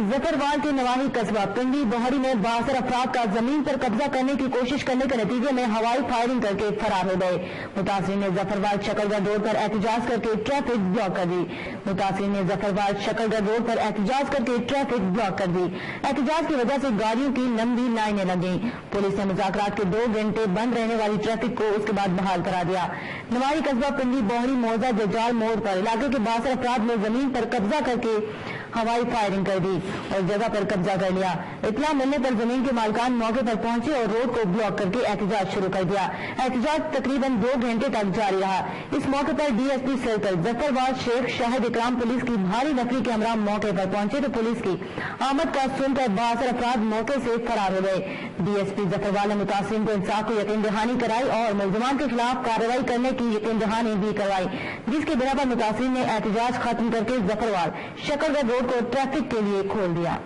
ظفرواڑ کے نواحی قصبہ پنڈی بوہری میں باثر افراد کا زمین پر قبضہ کرنے کی کوشش کرنے کے نتیجے میں ہوائی فائرنگ کر کے فرار ہو گئے۔ متاثرین نے ظفرواڑ شکرگڑھ روڈ پر احتجاج کر کے ٹریفک بلاک کر دی۔ احتجاج کی وجہ سے گاڑیوں کی لمبی لائنیں لگیں۔ پولیس نے مذاکرات کے 2 گھنٹے بند رہنے والی ٹریفک کو اس کے بعد بحال کرا دیا۔ نواحی قصبہ پنڈی بوہری موزہ ججال موڑ پر علاقے کے باثر افراد نے زمین پر قبضہ کر کے ہوائی فائرنگ کر دی اور جگہ پر قبضہ کر لیا۔ اطلاع ملنے پر زمین کے مالکان موقع پر پہنچے اور روڈ کو بلاک کر کے احتجاج شروع کر دیا۔ احتجاج تقریباً 2 گھنٹے تک جاری رہا۔ اس موقع پر ڈی ایس پی سرکل ظفرواڑ شیخ شاہد اکرام پولیس کی بھاری نفری کے ہمراہ موقع پر پہنچے تو پولیس کی آمد کا سن کر باثر افراد موقع سے فرار ہو گئے۔ ڈی ایس پی ظفرواڑ نے متاثرین کو انصاف کو یقین دہانی کرائی اور ملزمان کے خلاف کارروائی کرنے کی یقین دہانی بھی کروائی، جس کے بنا پر متاثرین نے احتجاج ختم کر کے ظفرواڑ شکرگڑھ روڈ کو ٹریفک کے لیے کھول دیا۔